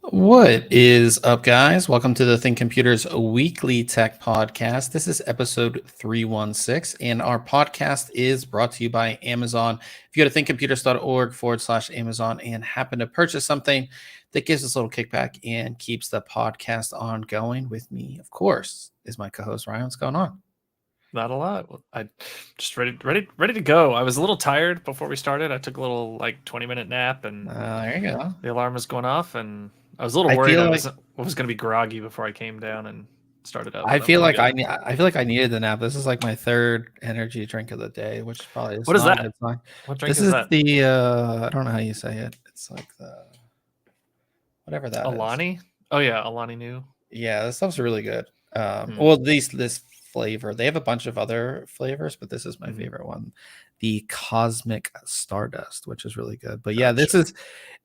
What is up, guys? Welcome to the ThinkComputers Weekly Tech Podcast. This is episode 316, and our podcast is brought to you by Amazon. If you go to thinkcomputers.org/Amazon and happen to purchase something that gives us a little kickback and keeps the podcast ongoing, with me, of course, is my co-host Ryan. What's going on? Not a lot. I just ready to go. I was a little tired before we started. I took a little 20-minute nap, and There you go. The alarm was going off, and I was a little worried I was going to be groggy before I came down and started up. I feel like I needed the nap. This is like my third energy drink of the day, which probably is what is not that? a good sign. What drink is that? The I don't know how you say it. It's like the whatever that Alani? is. Oh yeah, Alani New. Yeah, this stuff's really good. Well, at least this flavor. They have a bunch of other flavors, but this is my favorite one. The Cosmic Stardust, which is really good. But yeah, this is,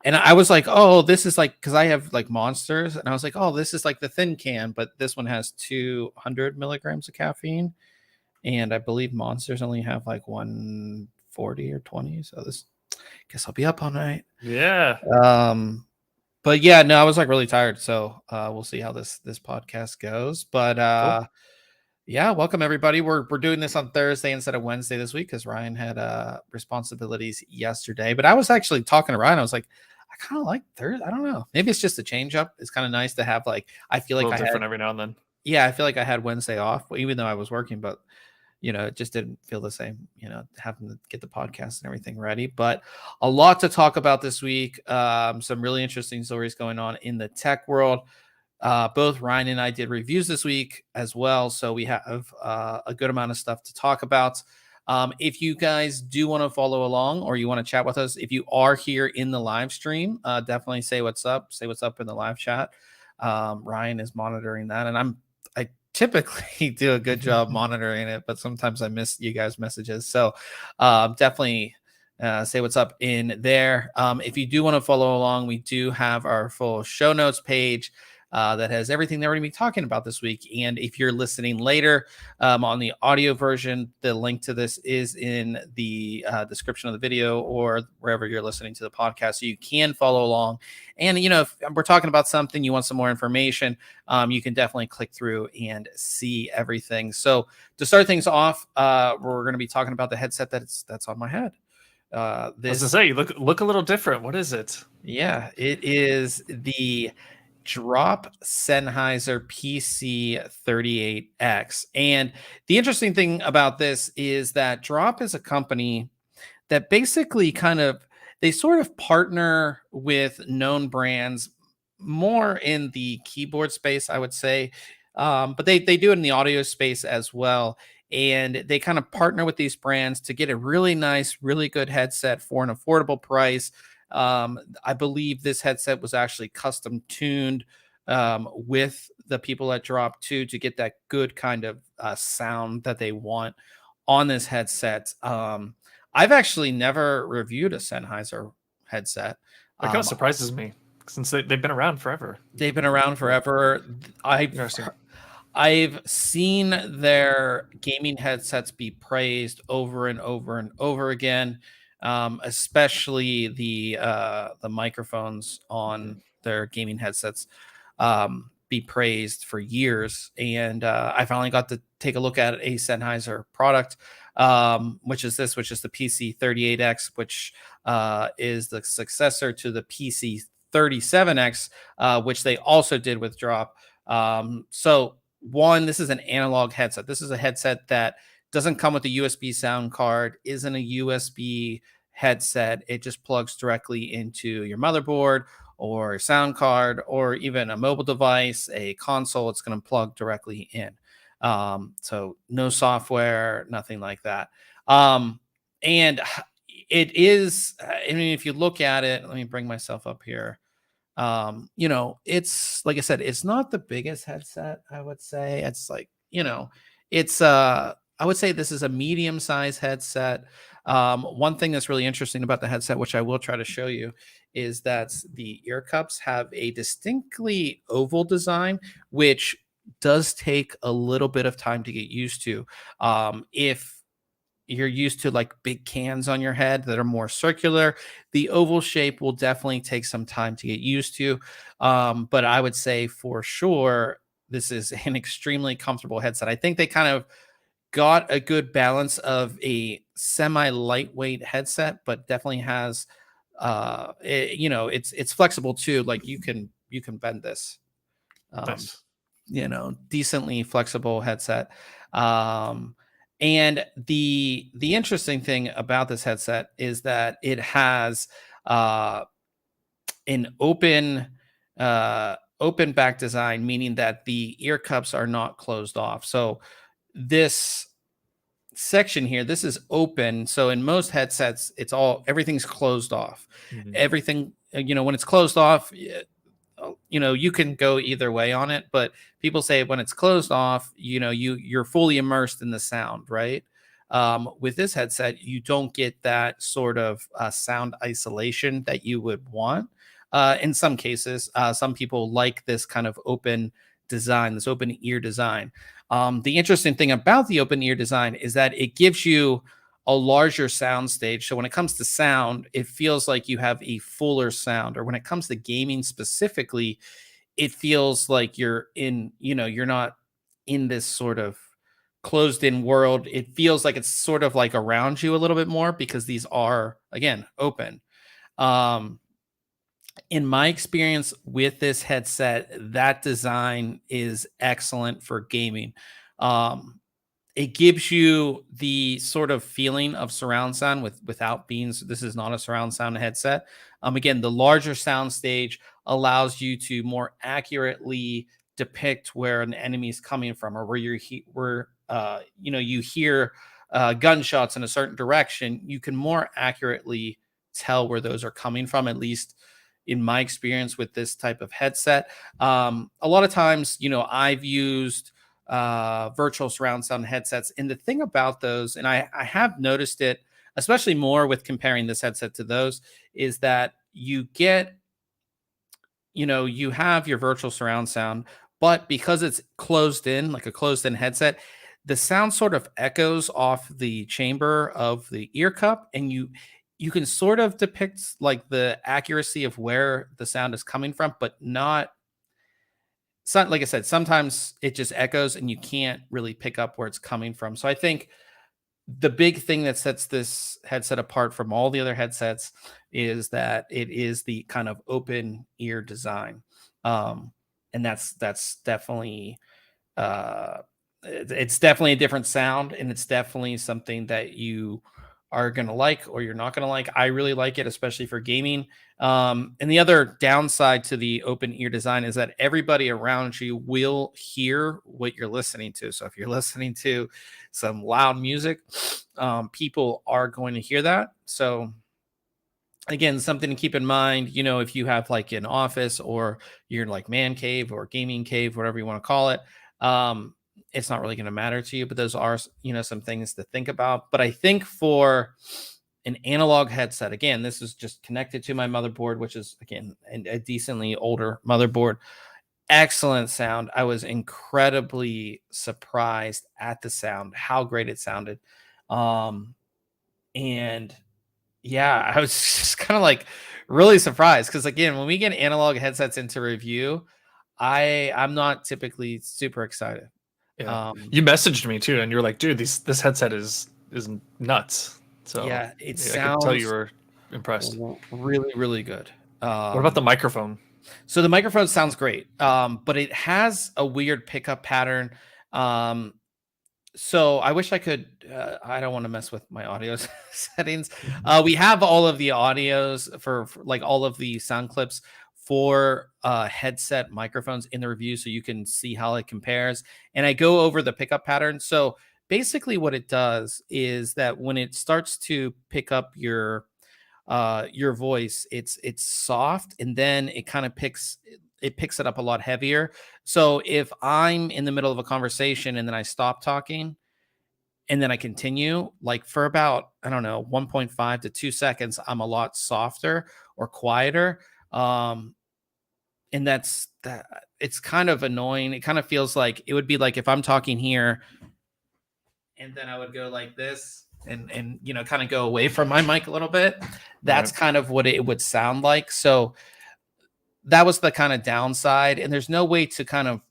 and I was like, oh, this is like, because I have like Monsters, and I was like, oh, this is like the thin can, but this one has 200 milligrams of caffeine, and I believe Monsters only have like 140 or 20. So this, guess I'll be up all night. Yeah. But yeah, no, I was like really tired, so we'll see how this podcast goes. But Cool. yeah, welcome everybody. We're doing this on Thursday instead of Wednesday this week because Ryan had responsibilities yesterday. But I was actually talking to Ryan. I was like, I kind of like Thursday. I don't know. Maybe it's just a change up. It's kind of nice to have I feel like a little different every now and then. Yeah, I feel like I had Wednesday off, even though I was working, but it just didn't feel the same, having to get the podcast and everything ready. But a lot to talk about this week. Some really interesting stories going on in the tech world. Both Ryan and I did reviews this week as well, so we have a good amount of stuff to talk about. If you guys do want to follow along or you want to chat with us, if you are here in the live stream, definitely say what's up. Say what's up in the live chat. Ryan is monitoring that, and I typically do a good job monitoring it, but sometimes I miss you guys' messages. So definitely say what's up in there. If you do want to follow along, we do have our full show notes page that has everything that we're going to be talking about this week. And if you're listening later on the audio version, the link to this is in the description of the video or wherever you're listening to the podcast, so you can follow along. And, if we're talking about something, you want some more information, you can definitely click through and see everything. So to start things off, we're going to be talking about the headset that's on my head. I was to say, you look a little different. What is it? Yeah, it is the Drop Sennheiser PC38X. And the interesting thing about this is that Drop is a company that basically they sort of partner with known brands more in the keyboard space, I would say. But they do it in the audio space as well. And they kind of partner with these brands to get a really nice, really good headset for an affordable price. I believe this headset was actually custom tuned with the people at Drop 2 to get that good kind of sound that they want on this headset. I've actually never reviewed a Sennheiser headset. That kind of surprises me since they've been around forever. They've been around forever. I've seen their gaming headsets be praised over and over and over again. Especially the microphones on their gaming headsets be praised for years. And I finally got to take a look at a Sennheiser product, which is the PC38X, which is the successor to the PC37X, which they also did with Drop. So one, this is an analog headset. This is a headset that doesn't come with a USB sound card, isn't a USB headset. It just plugs directly into your motherboard or sound card or even a mobile device, a console. It's going to plug directly in. So no software, nothing like that. And it is, I mean, if you look at it, let me bring myself up here. It's like I said, it's not the biggest headset. I would say it's like, it's I would say this is a medium-sized headset. One thing that's really interesting about the headset, which I will try to show you, is that the ear cups have a distinctly oval design, which does take a little bit of time to get used to. If you're used to like big cans on your head that are more circular, the oval shape will definitely take some time to get used to. But I would say for sure, this is an extremely comfortable headset. I think they kind of got a good balance of a semi lightweight headset, but definitely has, it's flexible too. Like you can bend this. Nice. Decently flexible headset. And the interesting thing about this headset is that it has an open back design, meaning that the ear cups are not closed off. So this section here, this is open. So in most headsets, everything's closed off. Mhm. Everything, when it's closed off, you can go either way on it, but people say when it's closed off, you're fully immersed in the sound, right? With this headset, you don't get that sort of sound isolation that you would want. In some cases, some people like this kind of open design, this open ear design. The interesting thing about the open ear design is that it gives you a larger sound stage. So when it comes to sound, it feels like you have a fuller sound. Or when it comes to gaming specifically, it feels like you're not in this sort of closed in world. It feels like it's sort of like around you a little bit more because these are, again, open. In my experience with this headset, that design is excellent for gaming. It gives you the sort of feeling of surround sound without being. This is not a surround sound headset. Again, the larger sound stage allows you to more accurately depict where an enemy is coming from, or where you hear gunshots in a certain direction. You can more accurately tell where those are coming from, at least in my experience with this type of headset. A lot of times, I've used virtual surround sound headsets. And the thing about those, and I have noticed it, especially more with comparing this headset to those, is that you have your virtual surround sound, but because it's closed in, like a closed in headset, the sound sort of echoes off the chamber of the ear cup, and you can sort of depict like the accuracy of where the sound is coming from, but not. Like I said, sometimes it just echoes and you can't really pick up where it's coming from. So I think the big thing that sets this headset apart from all the other headsets is that it is the kind of open ear design. And that's definitely it's definitely a different sound, and it's definitely something that you are going to like or you're not going to like. I really like it, especially for gaming. And the other downside to the open ear design is that everybody around you will hear what you're listening to. So if you're listening to some loud music, people are going to hear that. So again, something to keep in mind, if you have like an office or you're like man cave or gaming cave, whatever you want to call it, it's not really going to matter to you, but those are, some things to think about. But I think for an analog headset, again, this is just connected to my motherboard, which is, again, a decently older motherboard. Excellent sound. I was incredibly surprised at the sound, how great it sounded. And yeah, I was just kind of like really surprised because, again, when we get analog headsets into review, I'm not typically super excited. Yeah. You messaged me too, and you were like, "Dude, this headset is nuts." So yeah, it I could tell you sounds were impressed. really, really good. What about the microphone? So the microphone sounds great, but it has a weird pickup pattern. Um, so I wish I could. I don't want to mess with my audio settings. We have all of the audios for like all of the sound clips for headset microphones in the review, so you can see how it compares. And I go over the pickup pattern. So basically, what it does is that when it starts to pick up your voice, it's soft, and then it kind of picks it up a lot heavier. So if I'm in the middle of a conversation and then I stop talking and then I continue, like for about, I don't know, 1.5 to 2 seconds, I'm a lot softer or quieter. Um, and that's that. It's kind of annoying. It kind of feels like it would be like if I'm talking here and then I would go like this and kind of go away from my mic a little bit. That's kind of what it would sound like. So that was the kind of downside. And there's no way to kind of,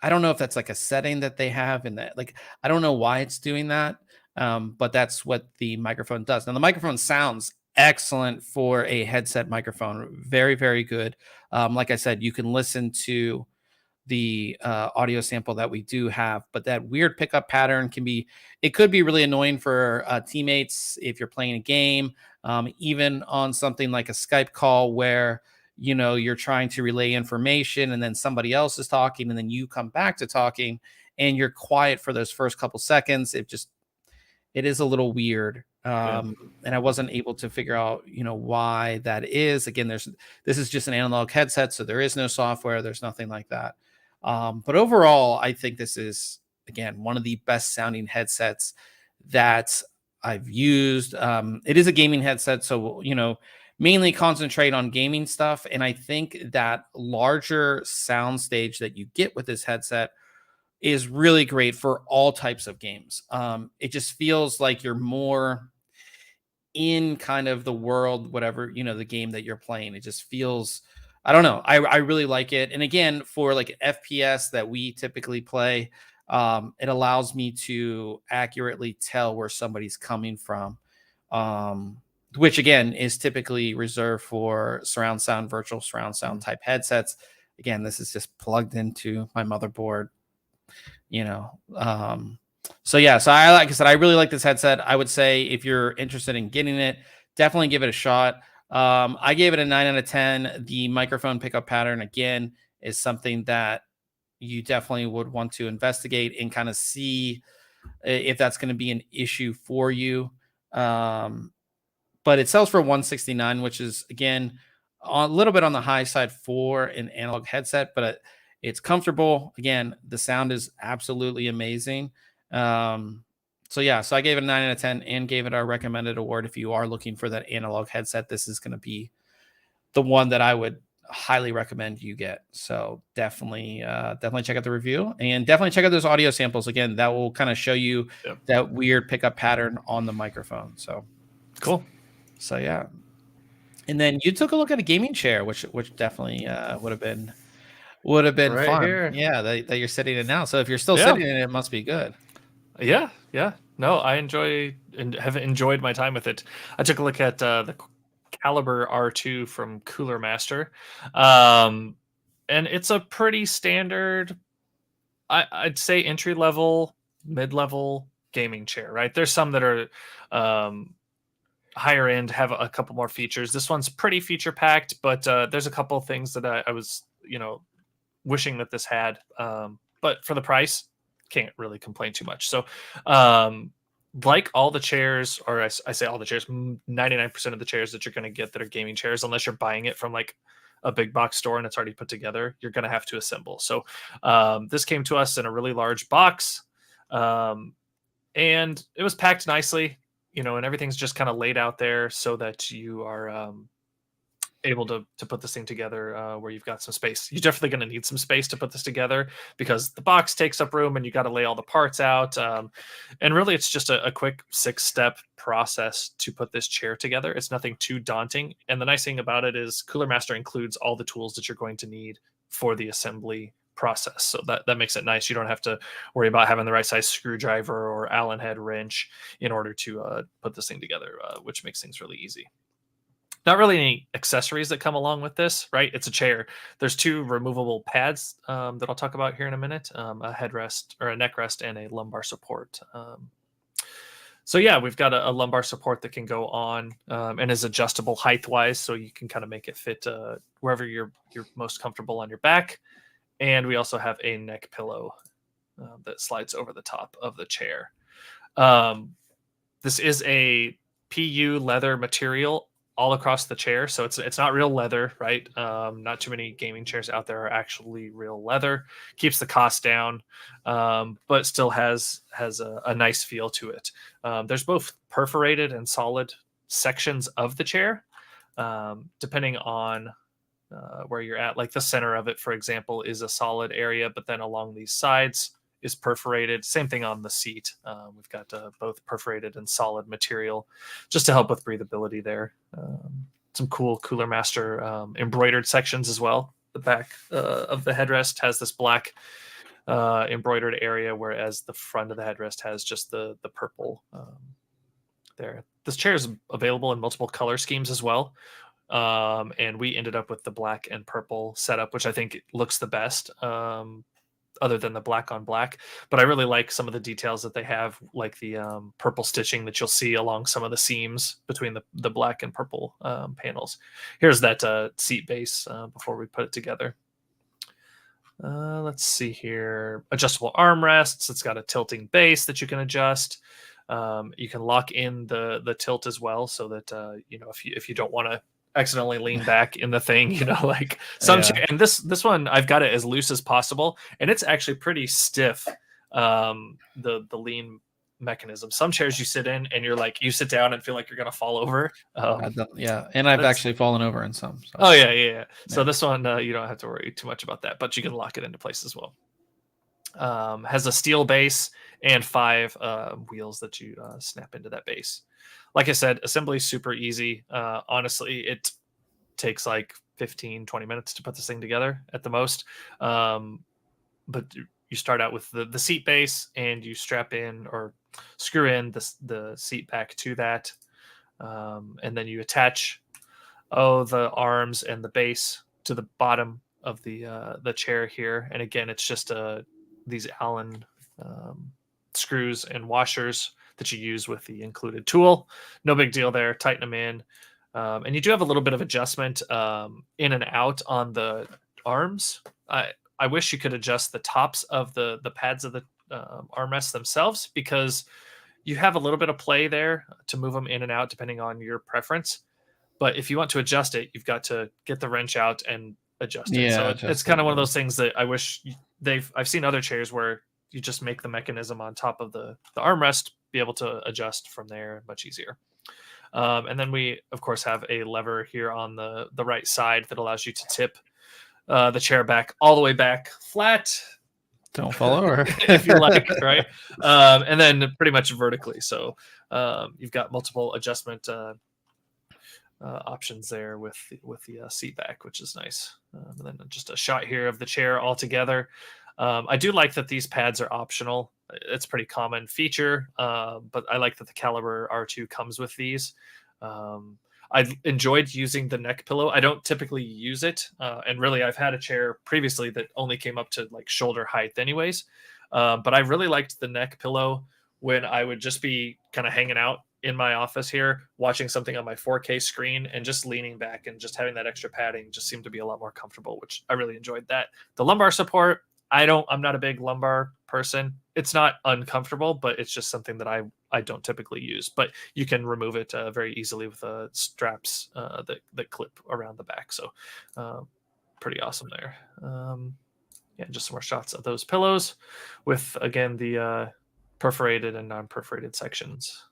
I don't know if that's like a setting that they have in that, like, I don't know why it's doing that. But that's what the microphone does. Now the microphone sounds excellent for a headset microphone. Very, very good. Like I said, you can listen to the audio sample that we do have, but that weird pickup pattern it could be really annoying for teammates if you're playing a game, even on something like a Skype call where you're trying to relay information and then somebody else is talking and then you come back to talking and you're quiet for those first couple seconds. It is a little weird. And I wasn't able to figure out, why that is. Again, this is just an analog headset, so there is no software, there's nothing like that. But overall, I think this is, again, one of the best sounding headsets that I've used. It is a gaming headset, so, mainly concentrate on gaming stuff. And I think that larger sound stage that you get with this headset is really great for all types of games. It just feels like you're more in kind of the world, whatever, the game that you're playing. It just feels, I don't know. I really like it. And again, for like FPS that we typically play, it allows me to accurately tell where somebody's coming from. Which again is typically reserved for surround sound, virtual surround sound type headsets. Again, this is just plugged into my motherboard, so yeah, so like I said, I really like this headset. I would say if you're interested in getting it, definitely give it a shot. I gave it a 9 out of 10. The microphone pickup pattern, again, is something that you definitely would want to investigate and kind of see if that's going to be an issue for you. But it sells for $169, which is, again, a little bit on the high side for an analog headset, but it's comfortable. Again, the sound is absolutely amazing. So yeah, so I gave it a 9 out of 10 and gave it our recommended award. If you are looking for that analog headset, this is going to be the one that I would highly recommend you get. So definitely check out the review and definitely check out those audio samples. Again, that will kind of show you that weird pickup pattern on the microphone. So cool. So yeah. And then you took a look at a gaming chair, which definitely would have been right fun. Here. Yeah, that you're sitting in now. So if you're still sitting in it, it must be good. Yeah. No, I have enjoyed my time with it. I took a look at the Caliber R2 from Cooler Master, and it's a pretty standard, I'd say entry level, mid level gaming chair. Right? There's some that are higher end, have a couple more features. This one's pretty feature packed, but there's a couple of things that I was wishing that this had. But for the price, can't really complain too much. So like all the chairs, or I say all the chairs, 99% of the chairs that you're going to get that are gaming chairs, unless you're buying it from like a big box store and it's already put together, you're going to have to assemble. So this came to us in a really large box, and it was packed nicely, and everything's just kind of laid out there so that you are able to put this thing together where you've got some space. You're definitely going to need some space to put this together because the box takes up room and you got to lay all the parts out. And really, it's just a quick 6-step process to put this chair together. It's nothing too daunting. And the nice thing about it is Cooler Master includes all the tools that you're going to need for the assembly process. So that makes it nice. You don't have to worry about having the right size screwdriver or Allen head wrench in order to put this thing together, which makes things really easy. Not really any accessories that come along with this, right? It's a chair. There's 2 removable pads that I'll talk about here in a minute, a headrest or a neck rest and a lumbar support. So yeah, we've got a lumbar support that can go on and is adjustable height-wise, so you can kind of make it fit wherever you're most comfortable on your back. And we also have a neck pillow that slides over the top of the chair. This is a PU leather material all across the chair, so it's not real leather, right? Not too many gaming chairs out there are actually real leather. Keeps the cost down, but still has a nice feel to it. There's both perforated and solid sections of the chair, depending on where you're at. Like the center of it, for example, is a solid area, but then along these sides is perforated. Same thing on the seat. We've got both perforated and solid material just to help with breathability there. Some cool Cooler Master embroidered sections as well. The back of the headrest has this black embroidered area, whereas the front of the headrest has just the purple there. This chair is available in multiple color schemes as well. And we ended up with the black and purple setup, which I think looks the best. Other than the black on black, but I really like some of the details that they have, like the purple stitching that you'll see along some of the seams between the black and purple panels. Here's that seat base before we put it together. Let's see here. Adjustable armrests. It's got a tilting base that you can adjust. You can lock in the tilt as well, so that if you don't want to accidentally lean back in the thing, like some and this one I've got it as loose as possible, and it's actually pretty stiff. The lean mechanism. Some chairs you sit in and you sit down and feel like you're gonna fall over. And I've actually fallen over in some. So. Oh yeah. So this one you don't have to worry too much about that, but you can lock it into place as well. Has a steel base and 5 wheels that you snap into that base. Like I said, assembly is super easy. Honestly, it takes like 15-20 minutes to put this thing together at the most. But you start out with the seat base, and you strap in or screw in the seat back to that. And then you attach the arms and the base to the bottom of the chair here. And again, it's just these Allen screws and washers that you use with the included tool. No big deal there. Tighten them in. And you do have a little bit of adjustment in and out on the arms. I wish you could adjust the tops of the pads of the armrests themselves, because you have a little bit of play there to move them in and out depending on your preference. But if you want to adjust it, you've got to get the wrench out and adjust it. Yeah, so it's kind of one of those things that I wish I've seen other chairs where you just make the mechanism on top of the armrest, be able to adjust from there much easier. And then we, of course, have a lever here on the right side that allows you to tip the chair back all the way back flat. Don't fall over. If you like, right? And then pretty much vertically. So you've got multiple adjustment options there with the seat back, which is nice. And then just a shot here of the chair all together. I do like that these pads are optional. It's a pretty common feature, but I like that the Caliber R2 comes with these. I enjoyed using the neck pillow. I don't typically use it, and really I've had a chair previously that only came up to like shoulder height anyways, but I really liked the neck pillow when I would just be kind of hanging out in my office here, watching something on my 4K screen and just leaning back and just having that extra padding just seemed to be a lot more comfortable, which I really enjoyed that. The lumbar support, I'm not a big lumbar person. It's not uncomfortable, but it's just something that I don't typically use. But you can remove it very easily with straps that clip around the back. So pretty awesome there. Just some more shots of those pillows with, again, the perforated and non-perforated sections.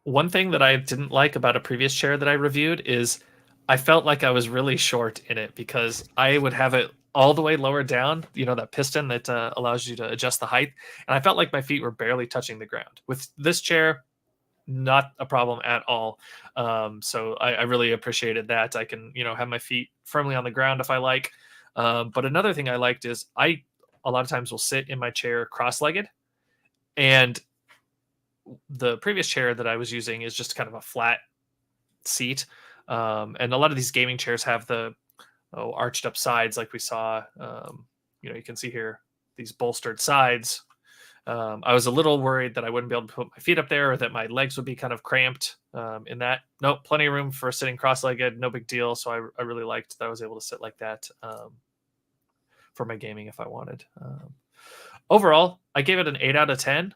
One thing that I didn't like about a previous chair that I reviewed is I felt like I was really short in it, because I would have it all the way lower down, that piston that allows you to adjust the height. And I felt like my feet were barely touching the ground. With this chair, not a problem at all. So I really appreciated that. I can, have my feet firmly on the ground if I like. But another thing I liked is a lot of times will sit in my chair cross-legged, and the previous chair that I was using is just kind of a flat seat, and a lot of these gaming chairs have the arched up sides, like we saw. You can see here these bolstered sides. I was a little worried that I wouldn't be able to put my feet up there, or that my legs would be kind of cramped in that. Nope, plenty of room for sitting cross-legged, no big deal. So I really liked that I was able to sit like that for my gaming if I wanted. Overall, I gave it an 8 out of 10.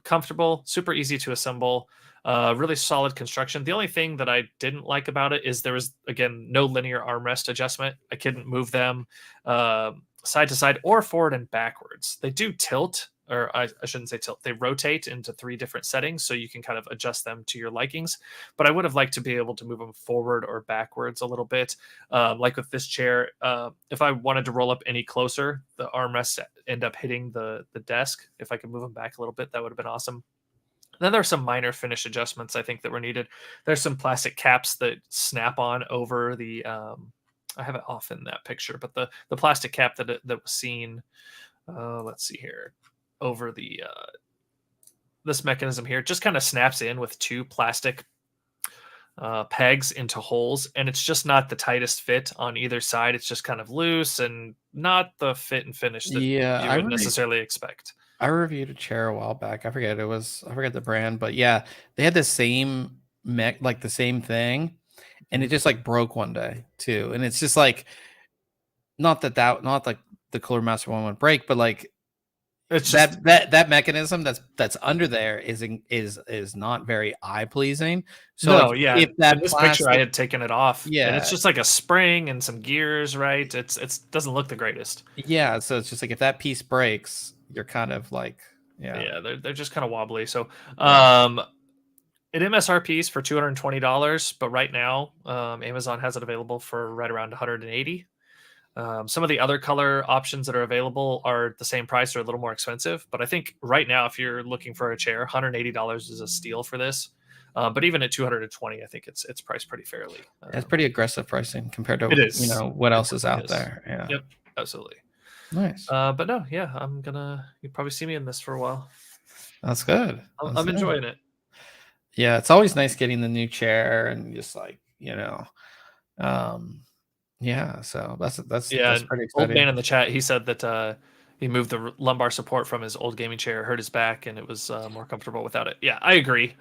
Comfortable, super easy to assemble, really solid construction. The only thing that I didn't like about it is there was, again, no linear armrest adjustment. I couldn't move them side to side or forward and backwards. They do tilt, or I shouldn't say tilt. They rotate into 3 different settings, so you can kind of adjust them to your likings. But I would have liked to be able to move them forward or backwards a little bit. Like with this chair, if I wanted to roll up any closer, the armrests end up hitting the desk. If I could move them back a little bit, that would have been awesome. Then there are some minor finish adjustments I think that were needed. There's some plastic caps that snap on over the I have it off in that picture, but the plastic cap that was seen, let's see here, over the this mechanism here, just kind of snaps in with 2 plastic pegs into holes, and it's just not the tightest fit on either side. It's just kind of loose and not the fit and finish that you would necessarily expect. I reviewed a chair a while back. I forget the brand, but yeah, they had the same like the same thing, and it just like broke one day too. And it's just like, not like the Cooler Master one would break, but like it's just that mechanism that's under there is not very eye pleasing. So no, yeah, if that in this picture I had taken it off, yeah, and it's just like a spring and some gears, right? It doesn't look the greatest. Yeah, so it's just like if that piece breaks, you're kind of like, yeah, they're just kind of wobbly. So it MSRPs for $220, but right now Amazon has it available for right around $180. Some of the other color options that are available are the same price or a little more expensive, but I think right now, if you're looking for a chair, $180 is a steal for this. But even at $220, I think it's priced pretty fairly. It's pretty aggressive pricing compared to what else is out there. Yeah. Yep. Absolutely. Nice. But no, yeah, you'll probably see me in this for a while. That's good. I'm enjoying it. Yeah, it's always nice getting the new chair and just like, yeah, so that's pretty exciting. Old man in the chat, he said that he moved the lumbar support from his old gaming chair, hurt his back, and it was more comfortable without it. Yeah, I agree.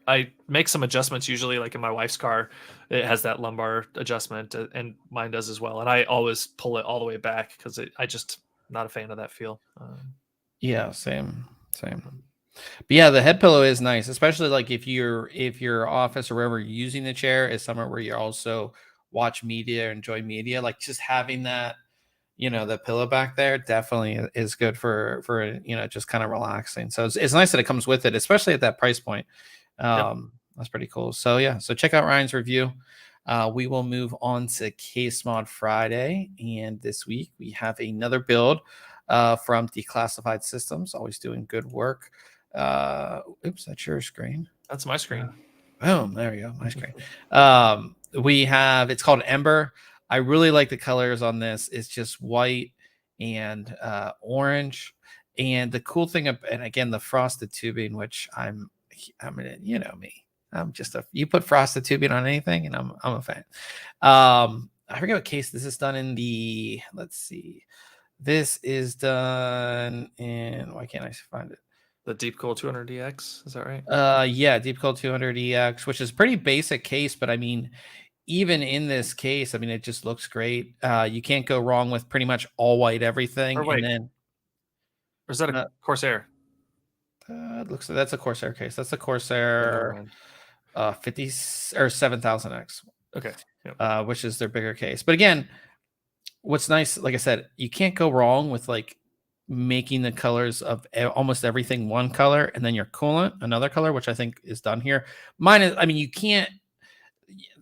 I make some adjustments usually, like in my wife's car, it has that lumbar adjustment, and mine does as well. And I always pull it all the way back because I just not a fan of that feel. Yeah, same. But yeah, the head pillow is nice, especially like if your office or wherever you're using the chair is somewhere where you also watch media or enjoy media. Like just having that, the pillow back there definitely is good for just kind of relaxing. So it's nice that it comes with it, especially at that price point. That's pretty cool. So yeah, so check out Ryan's review. We will move on to Case Mod Friday, and this week we have another build from Declassified Systems, always doing good work. Oops, that's your screen. That's my screen. Boom, there you go, my screen. It's called Ember. I really like the colors on this. It's just white and orange, and the cool thing, and again, the frosted tubing, which I'm me. You put frosted tubing on anything, and I'm a fan. I forget what case this is done in. Let's see. This is done in, why can't I find it? The Deepcool 200EX, is that right? Yeah, Deepcool 200EX, which is pretty basic case, but I mean, even in this case, I mean, it just looks great. You can't go wrong with pretty much all white everything. Or wait, and then, or is that a Corsair? It looks like that's a Corsair case. That's a Corsair 50 or 7000X. Okay. Yep. Which is their bigger case. But again, what's nice, like I said, you can't go wrong with like making the colors of almost everything one color, and then your coolant another color, which I think is done here. Mine is, I mean, you can't.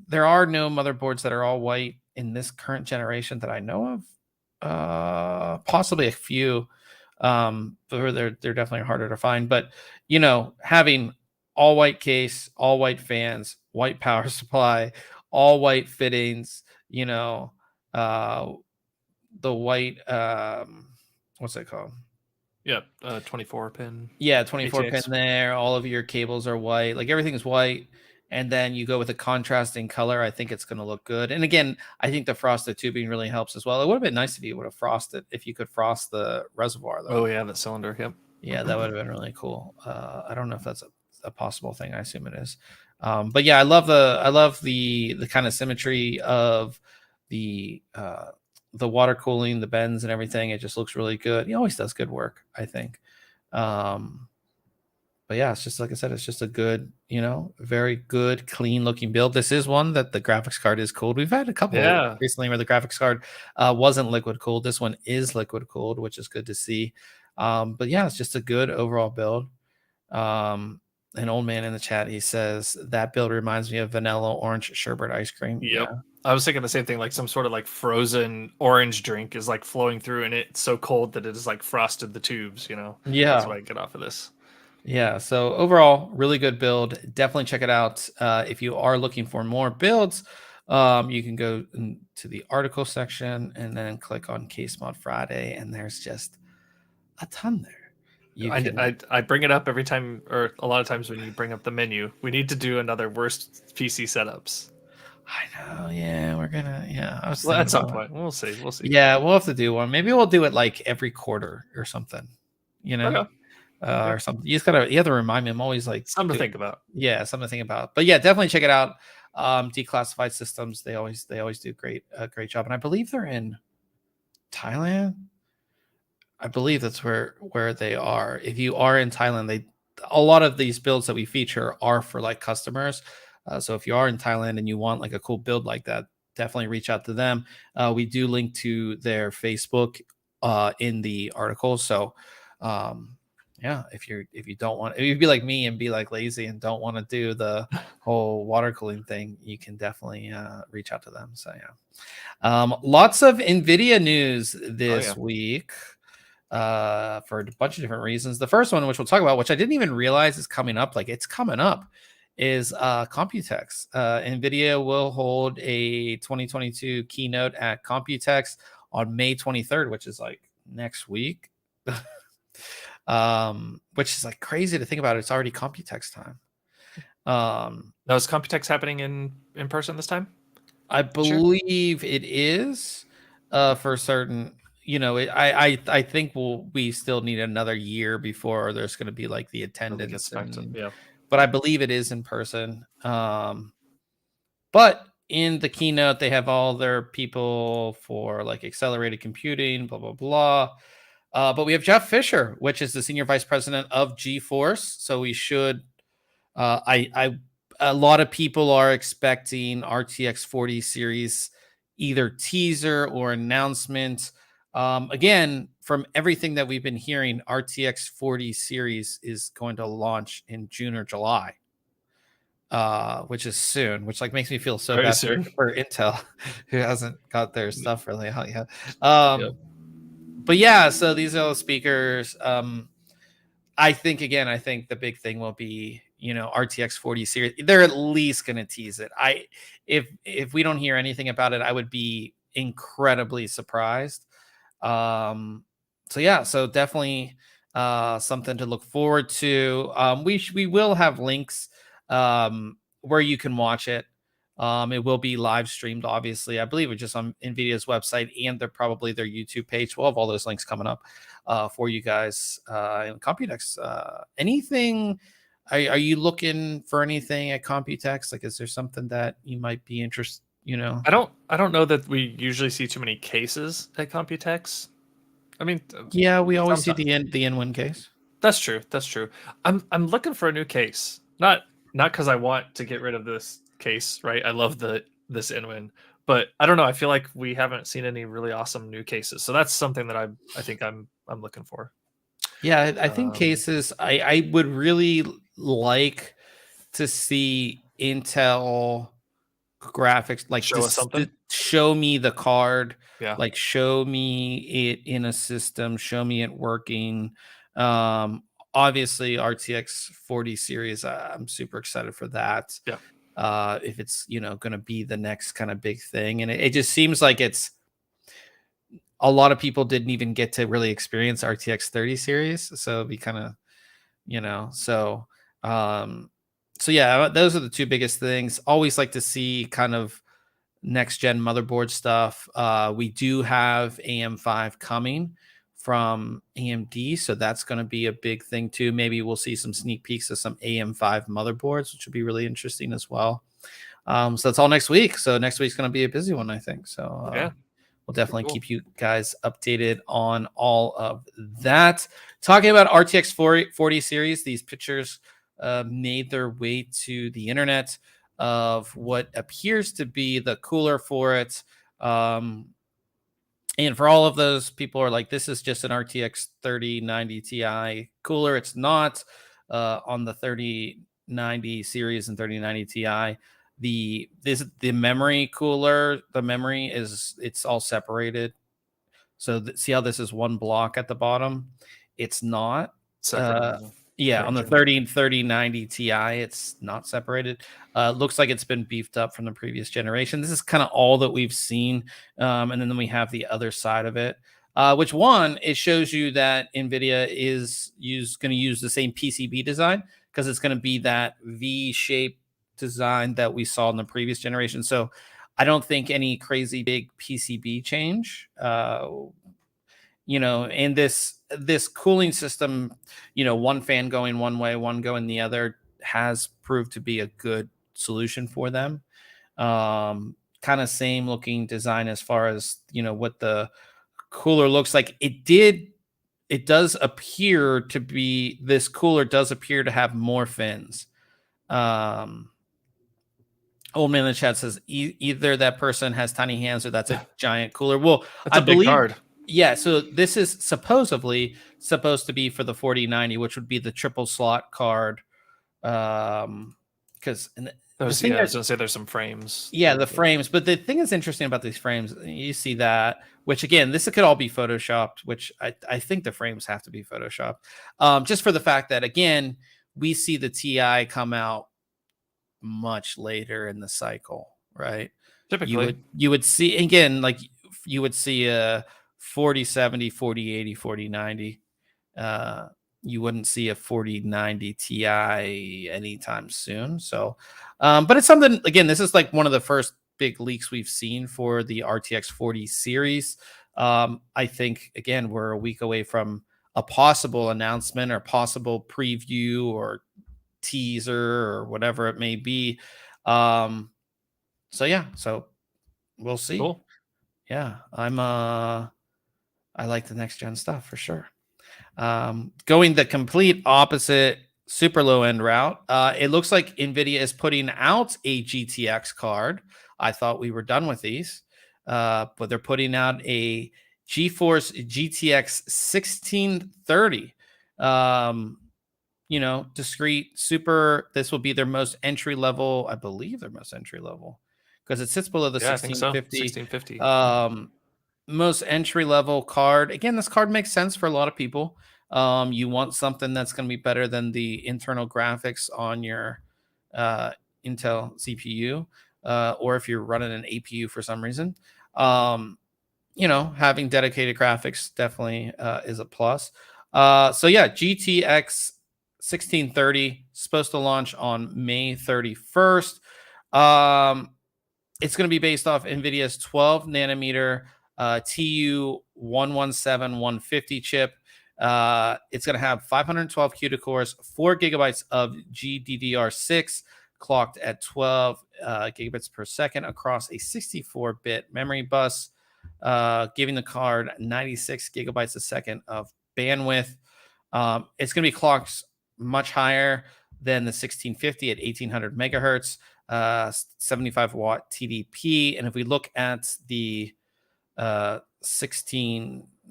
There are no motherboards that are all white in this current generation that I know of. Possibly a few. But they're definitely harder to find. But having all white case, all white fans, white power supply, all white fittings, the white what's it called? Yeah, 24 pin. Yeah, 24 pin ATX. there. All of your cables are white. Like everything's white. And then you go with a contrasting color. I think it's going to look good. And again, I think the frosted tubing really helps as well. It would have been nice if you would have frosted, if you could frost the reservoir though. Oh yeah, the cylinder. Yep. Yeah, that would have been really cool. I don't know if that's a possible thing. I assume it is. But yeah, I love the kind of symmetry of the water cooling, the bends and everything. It just looks really good. He always does good work, I think. But yeah, it's just like I said, it's just a good, very good, clean looking build. This is one that the graphics card is cooled. We've had a couple recently where the graphics card wasn't liquid cooled. This one is liquid cooled, which is good to see. But yeah, it's just a good overall build. An old man in the chat, he says that build reminds me of vanilla orange sherbet ice cream. Yep. Yeah. I was thinking the same thing, like some sort of like frozen orange drink is like flowing through and it's so cold that it has like frosted the tubes, Yeah. That's what I get off of this. Yeah, so overall, really good build. Definitely check it out. If you are looking for more builds, you can go to the article section and then click on Case Mod Friday, and there's just a ton there. I bring it up every time, or a lot of times when you bring up the menu. We need to do another worst PC setups. I know, yeah, we're gonna, yeah. I was at some point, we'll see. Yeah, we'll have to do one. Maybe we'll do it like every quarter or something, Okay. Or something. You have to remind me. I'm always like something to think about. Yeah, something to think about. But yeah, definitely check it out. Declassified Systems. They always do a great job, and I believe they're in Thailand. I believe that's where they are. If you are in Thailand, a lot of these builds that we feature are for like customers. So if you are in Thailand and you want like a cool build like that, definitely reach out to them. We do link to their Facebook in the article. So yeah, if you don't want, if you be like me and be like lazy and don't want to do the whole water cooling thing, you can definitely reach out to them. So yeah, lots of NVIDIA news this week for a bunch of different reasons. The first one, which we'll talk about, which I didn't even realize is coming up, like it's coming up, is Computex. NVIDIA will hold a 2022 keynote at Computex on May 23rd, which is like next week. Which is like crazy to think about. It's already Computex time. Now is Computex happening in person this time? I believe it is for certain. I think we still need another year before there's going to be like the attendance. But I believe it is in person. But in the keynote, they have all their people for like accelerated computing, blah, blah, blah. But we have Jeff Fisher, which is the senior vice president of Geforce. So we should, a lot of people are expecting RTX 40 series, either teaser or announcement. Again, from everything that we've been hearing, RTX 40 series is going to launch in June or July, which is soon, which like makes me feel so bad for Intel, who hasn't got their stuff really out yet. But yeah, so these are the speakers. I think the big thing will be, RTX 40 series. They're at least going to tease it. If we don't hear anything about it, I would be incredibly surprised. So yeah, so definitely something to look forward to. We will have links where you can watch it. It will be live streamed, obviously. I believe it's just on NVIDIA's website and their YouTube page. We'll have all those links coming up for you guys in Computex. Anything? Are you looking for anything at Computex? Like, is there something that you might be interested? I don't know that we usually see too many cases at Computex. I mean, yeah, we always see the N1 case. That's true. I'm looking for a new case. Not because I want to get rid of this case, right? I love this Inwin, but I don't know. I feel like we haven't seen any really awesome new cases, so that's something that I think I'm looking for. Yeah, I think cases. I would really like to see Intel graphics, like show me the card. Yeah, like show me it in a system. Show me it working. Obviously, RTX 40 series. I'm super excited for that. Yeah. If it's going to be the next kind of big thing, and it just seems like it's a lot of people didn't even get to really experience RTX 30 series, so it'd be kind of, so yeah, those are the two biggest things. Always like to see kind of next gen motherboard stuff. We do have AM5 coming from AMD, so that's going to be a big thing too. Maybe we'll see some sneak peeks of some AM5 motherboards, which would be really interesting as well. So that's all next week. So next week's going to be a busy one, I think. So Yeah. we'll definitely Cool. keep you guys updated on all of that. Talking about RTX 40 series, these pictures made their way to the internet of what appears to be the cooler for it. And for all of those people are like, this is just an RTX 3090 Ti cooler. It's not. On the 3090 series and 3090 Ti, the memory cooler, the memory it's all separated. So see how this is one block at the bottom? It's not. Separate. Yeah, on the arrangement. 3090 Ti, it's not separated. Looks like it's been beefed up from the previous generation. This is kind of all that we've seen. And then we have the other side of it, which one, it shows you that NVIDIA is going to use the same PCB design because it's going to be that V-shaped design that we saw in the previous generation. So I don't think any crazy big PCB change. And this cooling system, one fan going one way, one going the other, has proved to be a good solution for them. Kind of same looking design as far as what the cooler looks like. It does appear to be, this cooler does appear to have more fins. Old man in the chat says either that person has tiny hands or that's a giant cooler. Well, That's a big believe card. Yeah, so this is supposedly supposed to be for the 4090, which would be the triple slot card. Because I was going to say there's some frames. Yeah, the frames. But the thing that's interesting about these frames, you see that, which again, this could all be photoshopped, which I think the frames have to be photoshopped. Just for the fact that, again, we see the Ti come out much later in the cycle, right? Typically. You would see, again, like you would see a 4070, 4080, 4090. You wouldn't see a 4090 Ti anytime soon. So, but it's something, again, this is like one of the first big leaks we've seen for the RTX 40 series. I think, again, we're a week away from a possible announcement or possible preview or teaser or whatever it may be. So yeah, so we'll see. Cool. Yeah, I like the next gen stuff for sure. Going the complete opposite, super low end route. It looks like NVIDIA is putting out a GTX card. I thought we were done with these, but they're putting out a Geforce Gtx 1630. Discrete, super. This will be their most entry level, I believe their most entry level, because it sits below the 1650. 1650. Most entry level card. Again, this card makes sense for a lot of people. You want something that's going to be better than the internal graphics on your Intel CPU, or if you're running an APU for some reason. Having dedicated graphics definitely is a plus. So yeah, GTX 1630 supposed to launch on May 31st. It's going to be based off NVIDIA's 12 nanometer TU 117150 chip. It's going to have 512 CUDA cores, 4 gigabytes of GDDR6 clocked at 12 gigabits per second across a 64-bit memory bus, giving the card 96 gigabytes a second of bandwidth. It's going to be clocked much higher than the 1650 at 1800 megahertz, 75 watt TDP. And if we look at the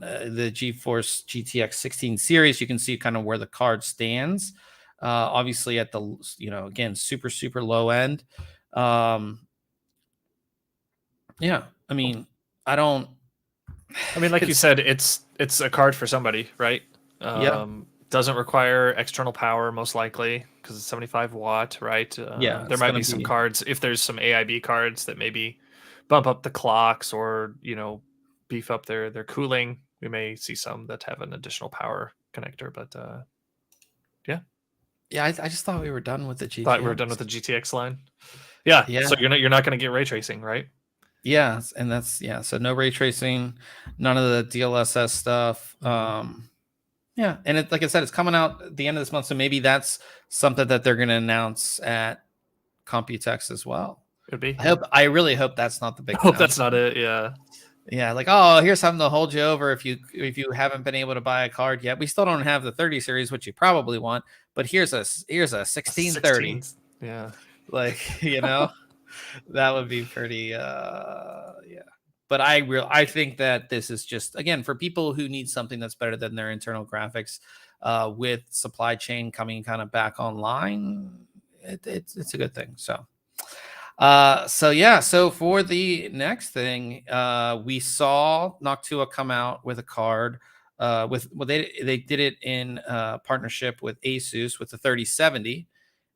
the GeForce GTX 16 series, you can see kind of where the card stands. Obviously at the, again, super low end. Yeah, I mean, like you said, it's a card for somebody, right? Yeah. Doesn't require external power, most likely, because it's 75 watt, right? Yeah, there might be some cards, if there's some AIB cards that maybe bump up the clocks or beef up their cooling. We may see some that have an additional power connector, but yeah. Yeah, I just thought we were done with the Thought we were GTX. done with the GTX line. Yeah. Yeah. So you're not going to get ray tracing, right? Yeah, and that's so no ray tracing, none of the DLSS stuff. Yeah, and it, like I said, it's coming out at the end of this month, so maybe that's something that they're going to announce at Computex as well. Could be. I really hope that's not the big. I hope that's not it. Yeah. Yeah, like, oh, here's something to hold you over if you haven't been able to buy a card yet. We still don't have the 30 series, which you probably want, but here's a 1630. Yeah. Like, that would be pretty yeah. But I think that this is just, again, for people who need something that's better than their internal graphics, with supply chain coming kind of back online, it's a good thing. So for the next thing, we saw Noctua come out with a card. They did it in partnership with Asus with the 3070,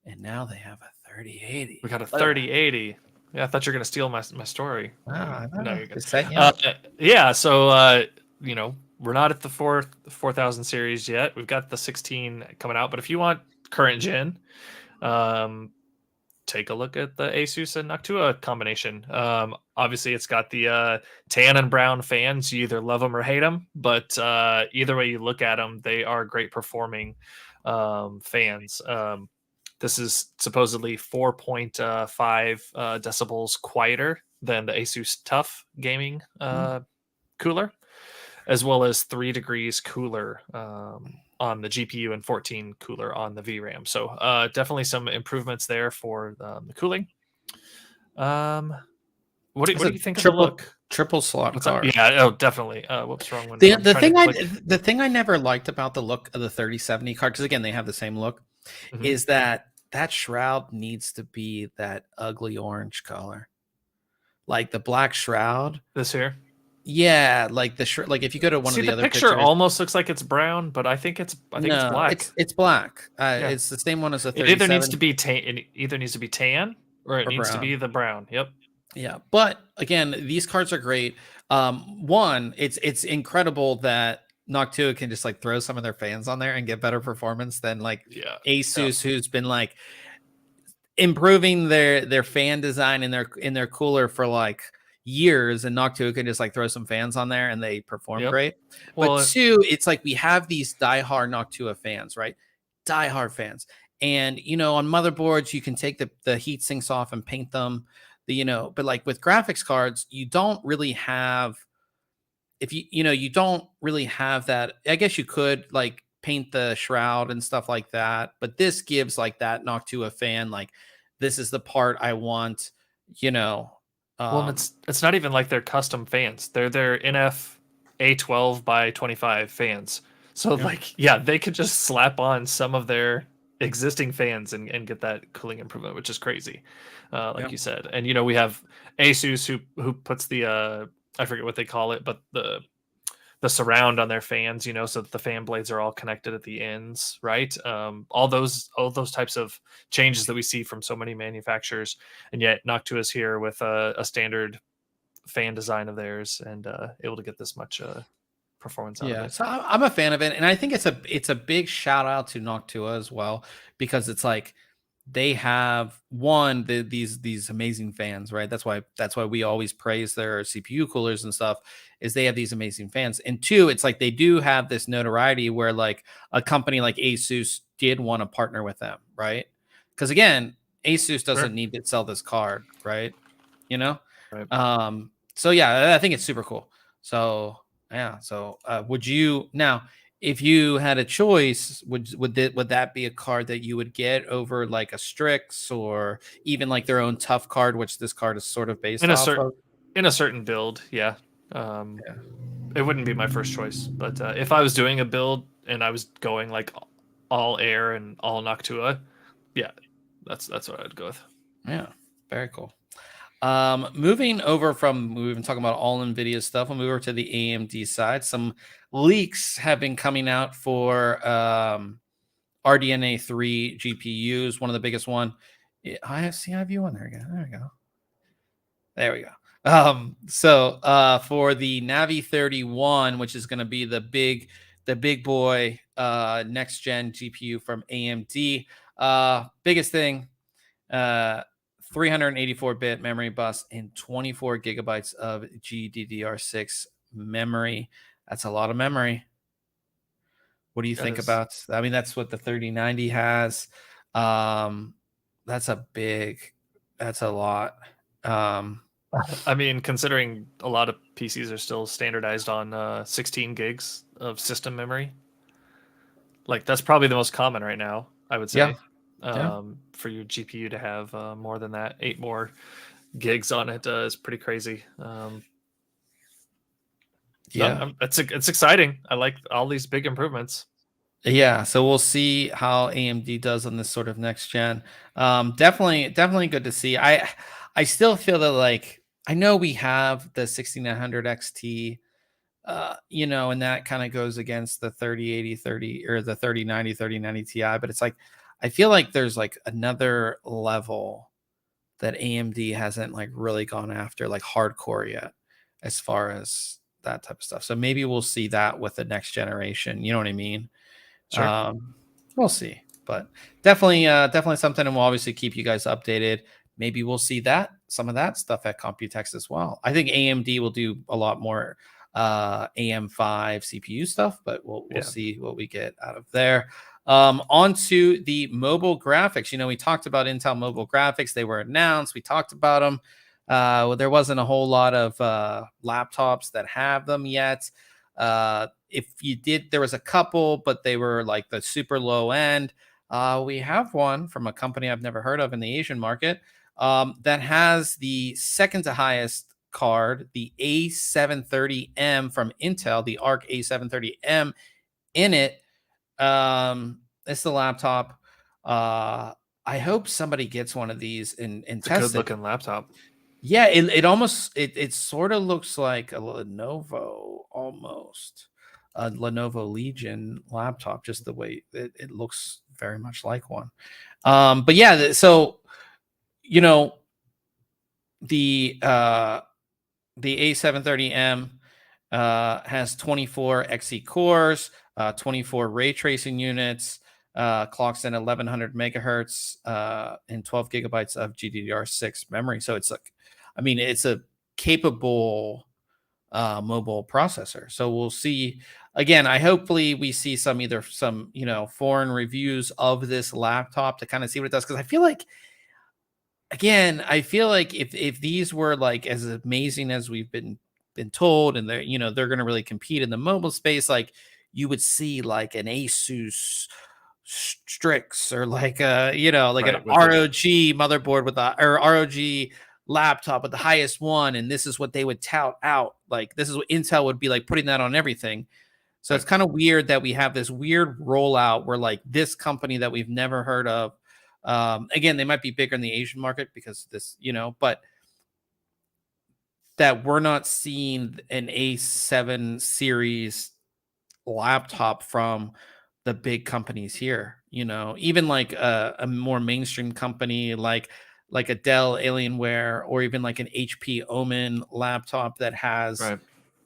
and now they have a 3080. We got a 3080. Yeah, I thought you were gonna steal my story. Wow, No, you're good. Yeah. So we're not at the 4000 series yet. We've got the 16 coming out, but if you want current gen, take a look at the Asus and Noctua combination. Obviously, it's got the tan and brown fans. You either love them or hate them, but either way you look at them, they are great performing fans. This is supposedly 4.5 decibels quieter than the Asus TUF gaming cooler, as well as 3 degrees cooler on the GPU and 14 cooler on the VRAM. So definitely some improvements there for the cooling. What do you think of the look? Triple slot card. Yeah, oh, definitely. What's wrong with the thing I never liked about the look of the 3070 card, because again they have the same look, is that shroud needs to be that ugly orange color, like the black shroud. This here. Yeah, like like if you go to one of the other picture pictures, almost looks like it's brown, but I think it's black. It's black. It's the same one as the 37. It either needs to be tan or it needs to be the brown. Yep. Yeah, but again, these cards are great. One, it's incredible that Noctua can just like throw some of their fans on there and get better performance than like Asus, who's been like improving their fan design in their cooler for like years, and Noctua can just like throw some fans on there and they perform great. Well, but two, it's like we have these diehard Noctua fans, right? Diehard fans. And on motherboards, you can take the heat sinks off and paint them. But like with graphics cards, you don't really have, you don't really have that. I guess you could like paint the shroud and stuff like that, but this gives like that Noctua fan, like, this is the part I want, well, it's not even like they're custom fans. They're their NF A12 by 25 fans. So they could just slap on some of their existing fans and get that cooling improvement, which is crazy, you said. And we have Asus who puts the I forget what they call it, but the surround on their fans, so that the fan blades are all connected at the ends, right? All those types of changes that we see from so many manufacturers, and yet Noctua is here with a standard fan design of theirs and able to get this much performance out of it. So I'm a fan of it, and I think it's a big shout out to Noctua as well, because it's like they have these amazing fans, right? That's why we always praise their CPU coolers and stuff, is they have these amazing fans. And two, it's like they do have this notoriety where like a company like Asus did want to partner with them, right? Because again, Asus doesn't need to sell this card, right? Right. So yeah, I think it's super cool. So yeah. So would you now, if you had a choice, would that be a card that you would get over like a Strix or even like their own TUF card, which this card is sort of based off of? In a certain build, yeah. It wouldn't be my first choice, but if I was doing a build and I was going like all air and all Noctua, yeah, that's what I'd go with. Yeah, very cool. Moving over from, we've been talking about all NVIDIA stuff, we'll move over to the AMD side. Some leaks have been coming out for RDNA 3 GPUs. One of the biggest one. I have you on there again. There we go. For the Navi 31, which is going to be the big boy next gen GPU from AMD, biggest thing, 384-bit memory bus and 24 gigabytes of GDDR6 memory. That's a lot of memory. What do you think about? I mean, that's what the 3090 has. That's a lot. I mean, considering a lot of PCs are still standardized on 16 gigs of system memory, like that's probably the most common right now, I would say. Yeah. For your GPU to have more than that, 8 more gigs on it is pretty crazy. Yeah. It's exciting. I like all these big improvements. Yeah, so we'll see how AMD does on this sort of next gen. Definitely good to see. I still feel that, like, I know we have the 6900 XT, and that kind of goes against the 3080 or the 3090 Ti, but it's like I feel like there's like another level that AMD hasn't like really gone after like hardcore yet as far as that type of stuff. So maybe we'll see that with the next generation. You know what I mean? Sure. We'll see, but definitely something, and we'll obviously keep you guys updated. Maybe we'll see some of that stuff at Computex as well. I think AMD will do a lot more AM5 CPU stuff, but we'll see what we get out of there. Onto the mobile graphics. We talked about Intel mobile graphics. They were announced. We talked about them. There wasn't a whole lot of laptops that have them yet. If you did, there was a couple, but they were like the super low end. We have one from a company I've never heard of in the Asian market that has the second to highest card, the A730M from Intel, the Arc A730M in it. It's the laptop. I hope somebody gets one of these and It's test a good looking laptop. Yeah, it sort of looks like a Lenovo almost. A Lenovo Legion laptop, just the way it looks very much like one. But yeah, so the A730M has 24 Xe cores, 24 ray tracing units, clocks in 1100 megahertz, and 12 gigabytes of GDDR6 memory. So it's like, I mean, it's a capable mobile processor. So we'll see. Again, hopefully we see some foreign reviews of this laptop to kind of see what it does, because I feel like if these were like as amazing as we've been told, and they're going to really compete in the mobile space, like you would see like an Asus Strix or like an ROG motherboard or ROG laptop with the highest one, and this is what they would tout out. Like this is what Intel would be like putting that on everything. So it's kind of weird that we have this weird rollout where like this company that we've never heard of. Again, they might be bigger in the Asian market because this, but that we're not seeing an A7 series laptop from the big companies here. Even like a more mainstream company like a Dell Alienware, or even like an HP Omen laptop that has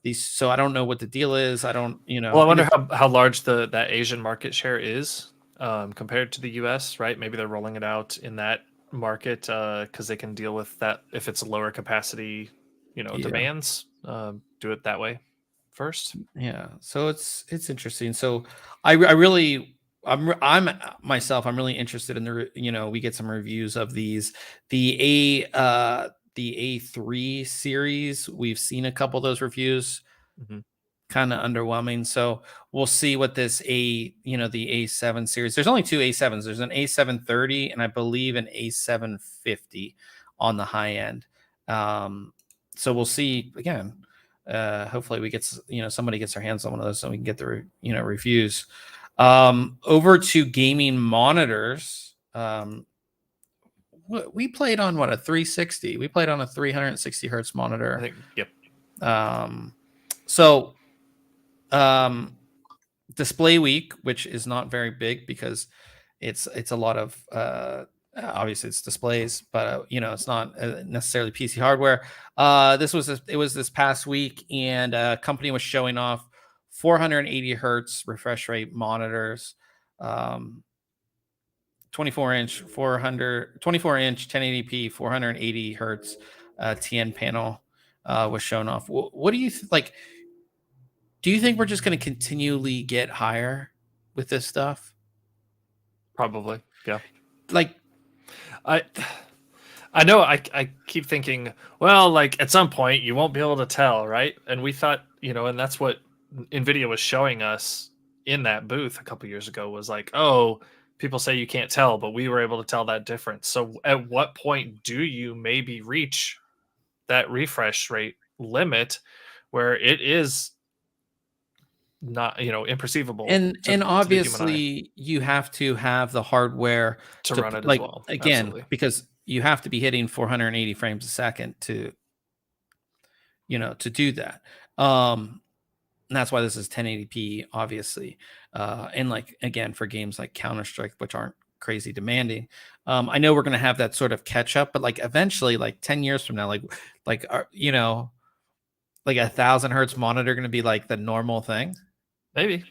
these. So I don't know what the deal is. I don't, Well, I wonder how large that Asian market share is compared to the US, right? Maybe they're rolling it out in that market because they can deal with that if it's a lower capacity, demands. Do it that way first. Yeah, so it's interesting. So I'm really interested in we get some reviews of these. The A3 series, we've seen a couple of those reviews. Kind of underwhelming. So we'll see what this the A7 series. There's only two A7s. There's an A730 and I believe an A750 on the high end. So we'll see again. Hopefully we get somebody gets their hands on one of those so we can get the reviews. Over to gaming monitors. We played on a 360. We played on a 360 hertz monitor. I think, yep. So Display Week, which is not very big because it's a lot of Obviously it's displays, but you know, it's not necessarily PC hardware. It was this past week, and a company was showing off 480 hertz refresh rate monitors, 24 inch 1080p 480 hertz TN panel was shown off. What do you like? Do you think we're just going to continually get higher with this stuff? Probably, yeah. Like, I know I keep thinking, well, like at some point you won't be able to tell, right? And we thought, you know, and that's what NVIDIA was showing us in that booth a couple years ago, was like, oh, people say you can't tell, but we were able to tell that difference. So at what point do you maybe reach that refresh rate limit where it is not, you know, imperceivable and to the human eye obviously you have to have the hardware to run it as like, well? again, Absolutely. because you have to be hitting 480 frames a second to, you know, to do that. And that's why this is 1080p, obviously. And like, again, for games like Counter-Strike, which aren't crazy demanding, I know we're going to have that sort of catch up, but like eventually, like 10 years from now, like you know, like 1,000 hertz monitor going to be like the normal thing. Maybe.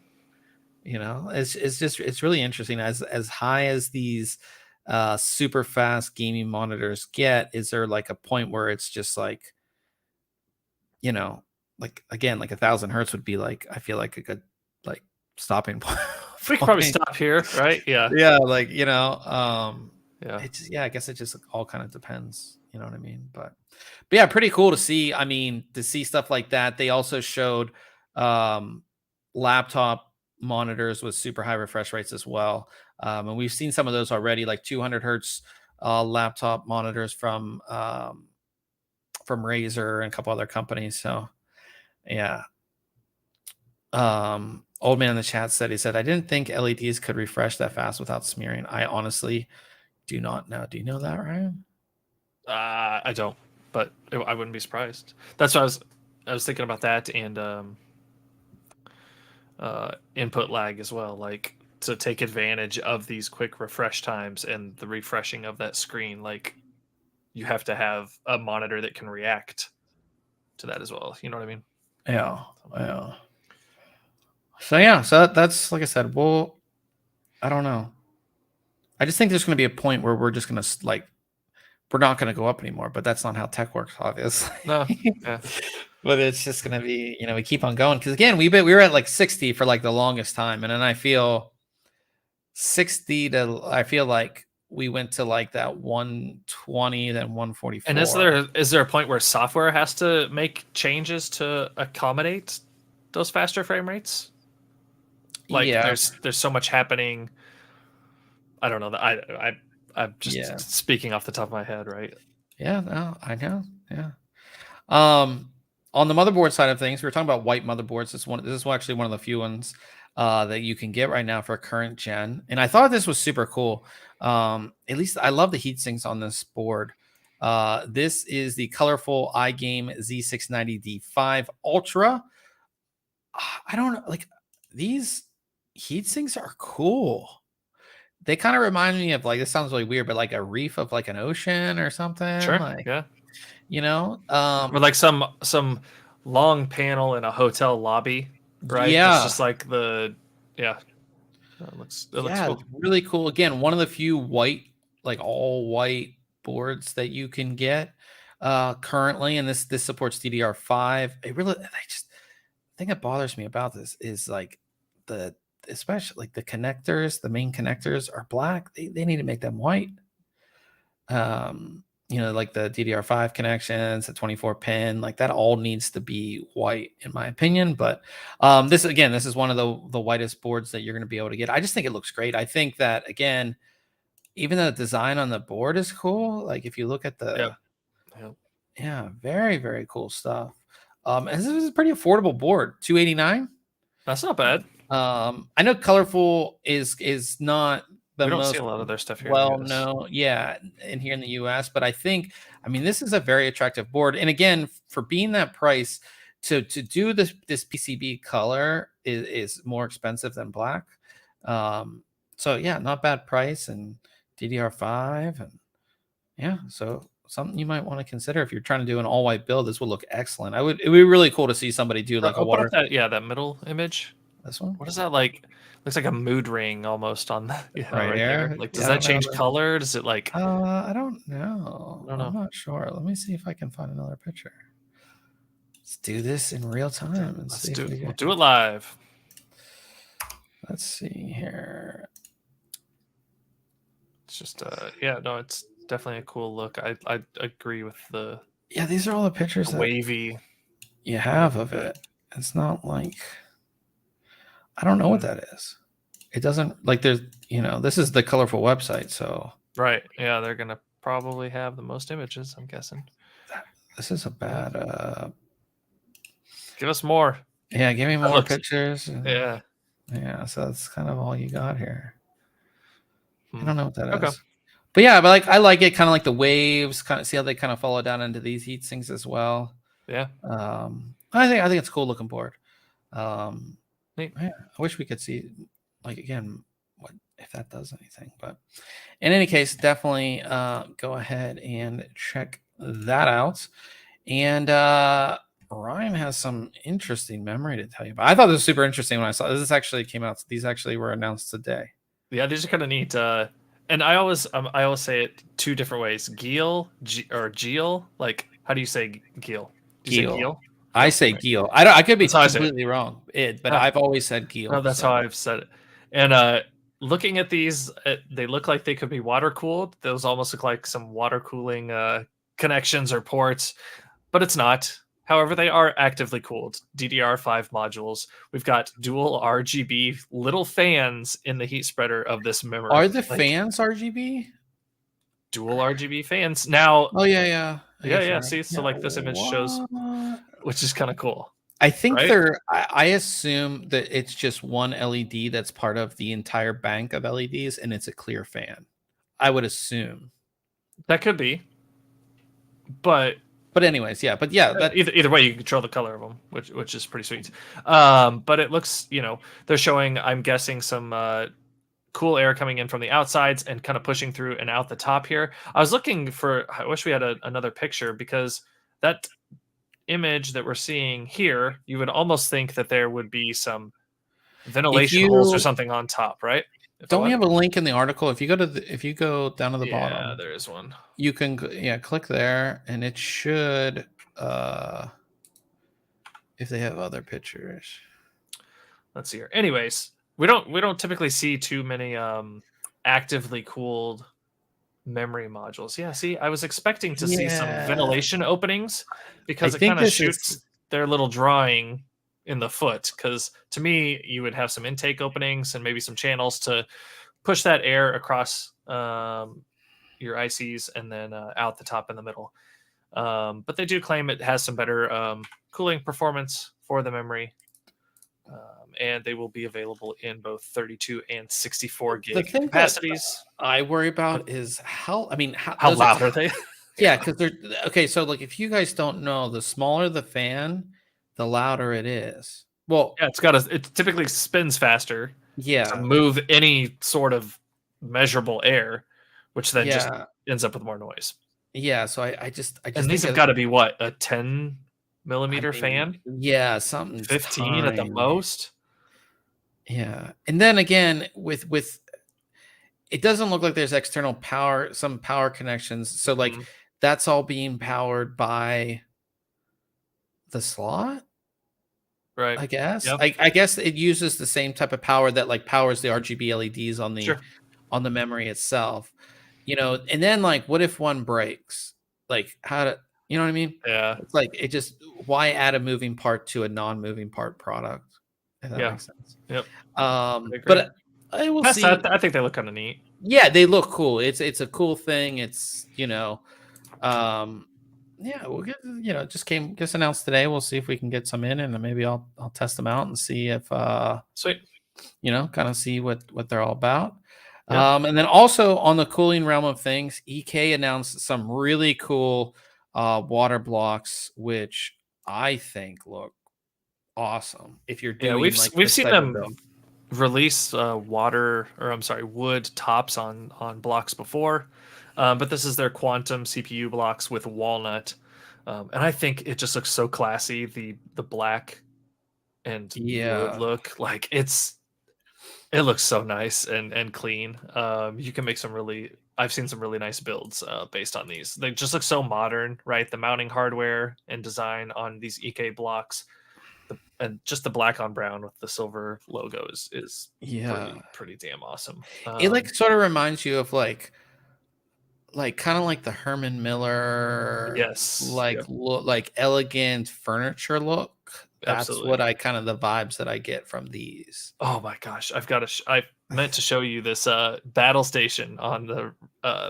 You know, it's just, it's really interesting. As high as these super fast gaming monitors get, is there like a point where it's just like, you know, like, again, like 1,000 hertz would be like, I feel like a good like stopping point. We could probably stop here, right? Yeah. Yeah, like, you know, Yeah. it's, yeah, I guess it just all kind of depends, you know what I mean? But yeah, pretty cool to see. I mean, to see stuff like that. They also showed laptop monitors with super high refresh rates as well. And we've seen some of those already, like 200 hertz laptop monitors from Razer and a couple other companies. So yeah. Old man in the chat said, he said, I didn't think LEDs could refresh that fast without smearing. I honestly do not know. Do you know that, Ryan? I don't, but I wouldn't be surprised. That's what I was thinking about that, and input lag as well, like to take advantage of these quick refresh times and the refreshing of that screen. Like you have to have a monitor that can react to that as well. You know what I mean? Yeah. Yeah. So yeah, so that's, like I said, well, I don't know. I just think there's going to be a point where we're just going to like, we're not going to go up anymore, but that's not how tech works, obviously. No. Yeah. But it's just going to be, you know, we keep on going. Cause again, we were at like 60 for like the longest time. And then I feel 60 to, I feel like we went to like that 120, then 144. And is there a point where software has to make changes to accommodate those faster frame rates? Like yeah. there's so much happening. I don't know that I'm just speaking off the top of my head, right? Yeah, no, I know. Yeah. On the motherboard side of things, we were talking about white motherboards. This is actually one of the few ones that you can get right now for current gen. And I thought this was super cool. At least I love the heat sinks on this board. This is the colorful iGame Z690D5 Ultra. I don't know, like, these heat sinks are cool. They kind of remind me of, like, this sounds really weird, but like a reef of like an ocean or something. Sure. Like, Yeah. you know, or like some long panel in a hotel lobby, right? Yeah. It's just like the, yeah. It looks cool. Really cool. Again, one of the few white, like all white boards that you can get currently, and this supports DDR5. The thing that bothers me about this is like especially like the connectors, the main connectors are black. They need to make them white. You know, like the DDR5 connections, the 24 pin, like that all needs to be white in my opinion. But this is one of the whitest boards that you're going to be able to get. I just think it looks great. I think that, again, even the design on the board is cool. Like if you look at the, yeah, very, very cool stuff. And this is a pretty affordable board, $289. That's not bad. I know colorful is not we don't see a lot of their stuff here. No, yeah, and here in the US, but I mean, this is a very attractive board. And again, for being that price, to do this PCB color is more expensive than black. So yeah, not bad price, and DDR5, and yeah, so something you might want to consider if you're trying to do an all white build. This would look excellent. It'd be really cool to see somebody do like a Put water. up that middle image. This one. What is that like? Looks like a mood ring almost on that. Yeah, Right there. there. Like, Yeah, does I that don't know change that- color? Does it like? I don't know. I don't know. I'm not sure. Let me see if I can find another picture. Let's do this in real time and see if we We'll can. do it live. Let's see here. It's just yeah, no, it's definitely a cool look. I agree with the Yeah, these are all the pictures that wavy you have of it. It's not like I don't know what that is. It doesn't like there's this is the colorful website, so right. Yeah, they're gonna probably have the most images, I'm guessing. This is a bad Give us more. yeah, give me more pictures. Yeah. Yeah, so that's kind of all you got here. I don't know what that Okay. is. But yeah, but like I like it kind of like the waves, kind of see how they kind of follow down into these heat sinks as well. Yeah. I think it's a cool looking board. Neat. Yeah, I wish we could see like again what if that does anything, but in any case, definitely go ahead and check that out. And Ryan has some interesting memory to tell you about. I thought this was super interesting when I saw this. Actually came out. These actually were announced today. Yeah, these are kind of neat. And I always say it two different ways: GeIL or GeIL. Like, how do you say GeIL? Do you say GeIL? I say GeIL. I could be completely wrong, but I've always said GeIL. No, that's how I've said it. And looking at these, they look like they could be water cooled. Those almost look like some water cooling connections or ports, but it's not. However, they are actively cooled DDR5 modules. We've got dual RGB little fans in the heat spreader of this memory. Are the fans RGB? Dual RGB fans. Now, oh yeah. See, so like this image shows, which is kind of cool. I think I assume that it's just one LED that's part of the entire bank of LEDs, and it's a clear fan. I would assume that could be, but anyways, yeah. But yeah, that either way, you can control the color of them, which is pretty sweet. But it looks, they're showing, I'm guessing, some cool air coming in from the outsides and kind of pushing through and out the top here. I was looking for. I wish we had another picture, because that image that we're seeing here, you would almost think that there would be some ventilation holes or something on top, right? Don't we have a link in the article? If you go down to the bottom, yeah, there is one. You can click there, and it should if they have other pictures. Let's see here. Anyways, we don't typically see too many actively cooled memory modules. Yeah, see, I was expecting to see some ventilation openings, because it kind of shoots their little drawing in the foot, because to me you would have some intake openings and maybe some channels to push that air across your ICs and then out the top in the middle. But they do claim it has some better cooling performance for the memory, and they will be available in both 32 and 64 gig capacities. I worry about is how loud are they? Yeah, because they're okay. So like, if you guys don't know, the smaller the fan, the louder it is. Well, yeah, it typically spins faster. Yeah, to move any sort of measurable air, which then just ends up with more noise. Yeah, so I just and these have got to be what, a 10 millimeter fan? Yeah, something 15 at the most. Yeah, and then again with it doesn't look like there's external power, some power connections. So like that's all being powered by the slot, right? I guess. Yep. I guess it uses the same type of power that like powers the RGB LEDs on the memory itself. And then like, what if one breaks? Like, how to, you know what I mean? Yeah. It's like, why add a moving part to a non-moving part product? If that makes sense. Yep. But I will see. I think they look kind of neat. Yeah, they look cool. It's a cool thing. It's we'll get just announced today. We'll see if we can get some in, and maybe I'll test them out and see if sweet. Kind of see what they're all about. Yep. And then also on the cooling realm of things, EK announced some really cool water blocks, which I think look awesome. If you're doing, we've seen them released wood tops on blocks before, but this is their quantum CPU blocks with walnut, and I think it just looks so classy. The black and wood Yeah. look, like it looks so nice and clean. You can make some really I've seen some really nice builds based on these. They just look so modern, right? The mounting hardware and design on these EK blocks, and just the black on brown with the silver logo is Yeah. pretty damn awesome. It like sort of reminds you of like kind of like the Herman Miller, Yes, like yep, like elegant furniture look. That's absolutely. what I kind of the vibes that I get from these. Oh my gosh, I've got to. I meant to show you this battle station on the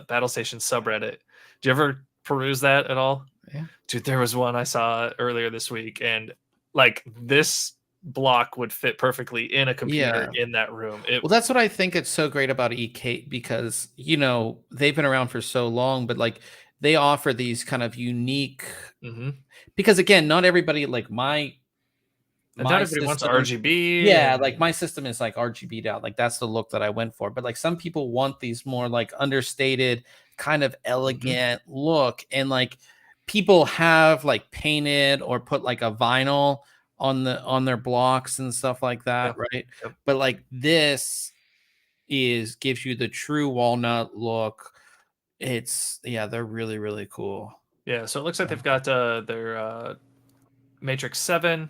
battle station subreddit. Do you ever peruse that at all? Yeah. Dude, there was one I saw earlier this week, and like this block would fit perfectly in a computer Yeah. in that room. It Well, that's what I think it's so great about EK because, they've been around for so long, but like they offer these kind of unique Mhm. because again, not everybody like And not my everybody wants system. RGB Yeah, and like my system is like RGB'd out. Like that's the look that I went for. But like some people want these more like understated, kind of Mhm. elegant look. And like people have like painted or put like a vinyl on their blocks and stuff like that, Yep. right? Yep. But like this gives you the true walnut look. They're really, really cool. Yeah, so it looks like So, they've got their Matrix 7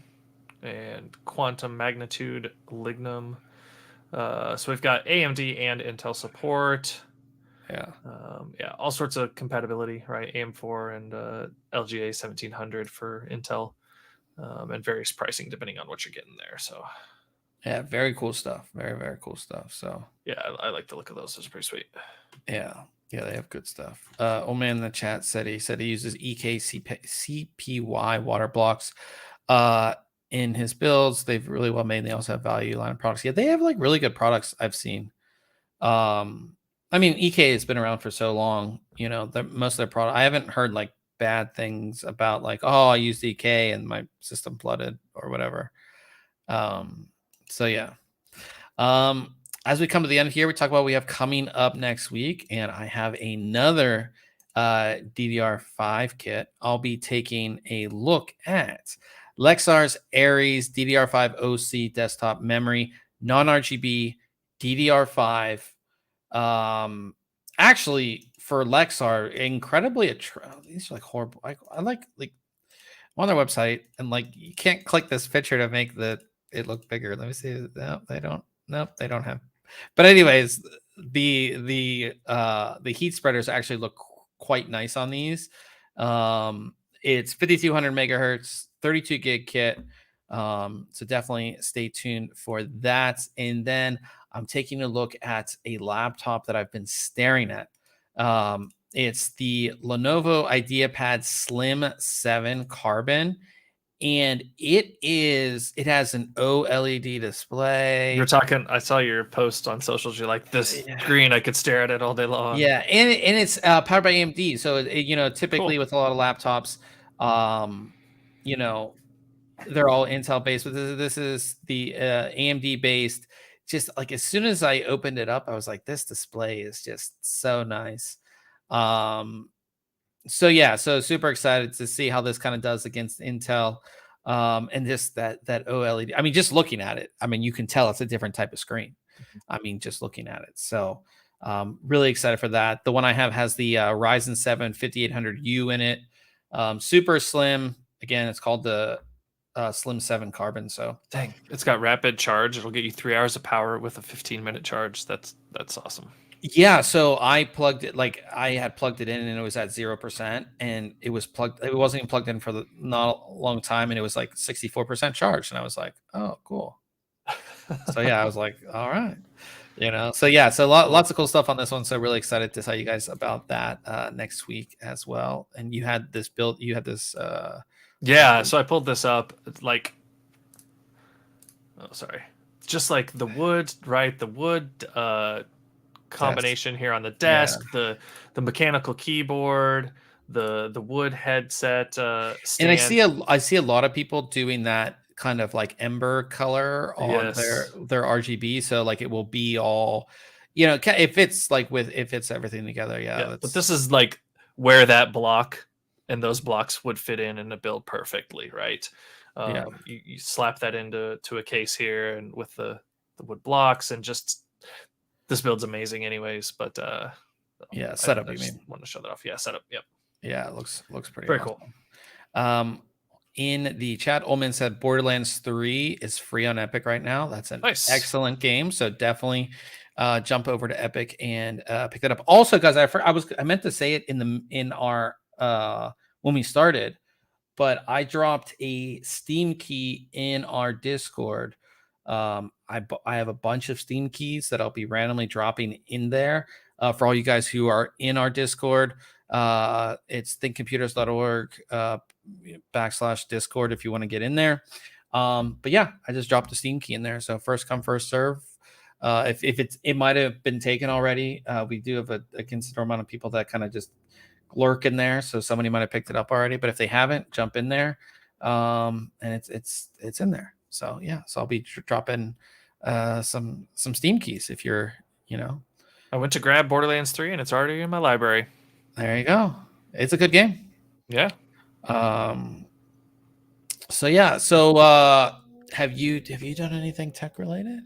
and Quantum Magnitude Lignum. So we've got AMD and Intel support. yeah. Yeah, all sorts of compatibility, right? AM4 and LGA 1700 for Intel, and various pricing depending on what you're getting there. So Yeah, very cool stuff. Very, very cool stuff. So yeah, I like the look of those. Those are pretty sweet. yeah. Yeah, they have good stuff. Old man in the chat said he uses EKCPY water blocks in his builds. They've really well made. They also have value line of products. Yeah, they have like really good products I've seen. I mean, EK has been around for so long, most of their product I haven't heard like bad things about like, oh, I used EK and my system flooded or whatever. So yeah. As we come to the end here, we talk about what we have coming up next week, and I have another DDR5 kit. I'll be taking a look at Lexar's Aries DDR5 OC desktop memory, non-RGB DDR5. Actually, for Lexar, incredibly these are like horrible. I like on their website, and like you can't click this picture to make it look bigger. Let me see. No, they don't. Nope, they don't have. But anyways, the heat spreaders actually look quite nice on these. It's 5200 megahertz, 32 gig kit. So definitely stay tuned for that. And then I'm taking a look at a laptop that I've been staring at. It's the Lenovo IdeaPad Slim 7 Carbon, and it has an OLED display. You're talking. I saw your post on socials. You're like, this Yeah. screen, I could stare at it all day long. Yeah, and it's powered by AMD. So typically Cool. with a lot of laptops, you know, they're all Intel based, but this is the AMD based. Just like as soon as I opened it up, I was like, this display is just so nice. Um, so yeah, so super excited to see how this kind of does against Intel. And just that OLED. I mean, just looking at it, I mean, you can tell it's a different type of screen. I mean, just looking at it. So really excited for that. The one I have has the Ryzen 7 5800U in it. Super slim. Again, it's called the Slim 7 Carbon. So Dang, it's got rapid charge. It'll get you 3 hours of power with a 15-minute charge. That's awesome. yeah, so I plugged it, like I had plugged it in and it was at 0%, and it wasn't even plugged in for not a long time, and it was like 64% charged. And I was like, oh, cool. So yeah, I was like, all right. So yeah, so lots of cool stuff on this one. So really excited to tell you guys about that next week as well. And you had this Yeah, so I pulled this up. It's like, oh, sorry. Just like the wood, right? The wood combination here on the desk, the mechanical keyboard, the wood headset and I stand. see a lot of people doing that kind of like ember color on Yes. their RGB, so like it will be all, you know, it fits like it fits everything together. Yeah, But this is like where that block and those blocks would fit in a build perfectly, right? Yeah. You slap that into a case here, and with the wood blocks, and just this build's amazing, anyways. But Yeah, setup, I you just mean. want to show that off. Yeah, setup. Yep. Yeah, it looks pretty Very awesome. cool. In the chat, Ullman said Borderlands 3 is free on Epic right now. That's an Nice. excellent game. So definitely jump over to Epic and pick that up. Also, guys, I meant to say it in our when we started, but I dropped a Steam key in our Discord. I have a bunch of Steam keys that I'll be randomly dropping in there for all you guys who are in our Discord. It's thinkcomputers.org /Discord if you want to get in there. But yeah, I just dropped a Steam key in there. So first come, first serve. If it might have been taken already. We do have a considerable amount of people that kind of just lurk in there, so somebody might have picked it up already. But if they haven't, jump in there, and it's in there. So yeah, so I'll be dropping some Steam keys if you're, you know. I went to grab Borderlands 3, and it's already in my library. There you go. It's a good game. Yeah. So yeah. So have you done anything tech related?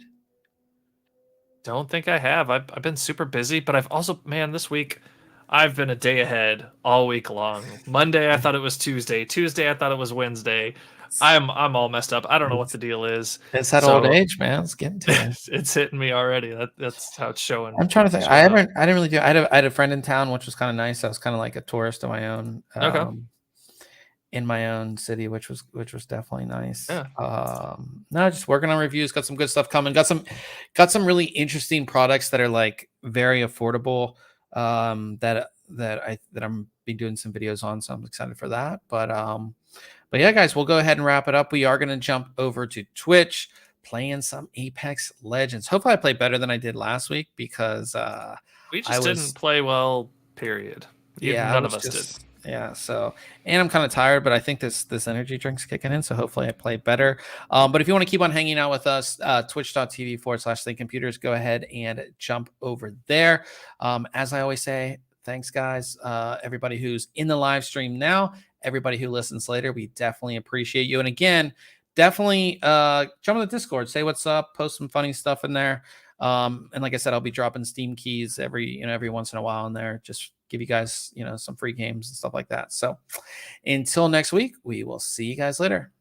Don't think I have. I've been super busy, but I've also, man, this week I've been a day ahead all week long. Monday I thought it was Tuesday. Tuesday I thought it was Wednesday. I'm all messed up. I don't know what the deal is. It's that old age, man. It's getting to you. It's hitting me already. That's how it's showing. I'm trying to think. I didn't really do. I had a friend in town, which was kind of nice. I was kind of like a tourist of my own. Okay. In my own city, which was definitely nice. Yeah. No, just working on reviews. Got some good stuff coming. Got some really interesting products that are like very affordable. That I'm be doing some videos on. So I'm excited for that. But yeah, guys, we'll go ahead and wrap it up. We are going to jump over to Twitch, playing some Apex Legends. Hopefully, I play better than I did last week because we just didn't play well. Period. None of us did. Yeah, so, and I'm kind of tired, but I think this energy drink's kicking in, so hopefully I play better. But if you want to keep on hanging out with us, twitch.tv /ThinkComputers, go ahead and jump over there. As I always say, thanks, guys. Everybody who's in the live stream now, everybody who listens later, we definitely appreciate you. And again, definitely jump on the Discord, say what's up, post some funny stuff in there. And like I said, I'll be dropping Steam keys every once in a while in there. Just give you guys, some free games and stuff like that. So until next week, we will see you guys later.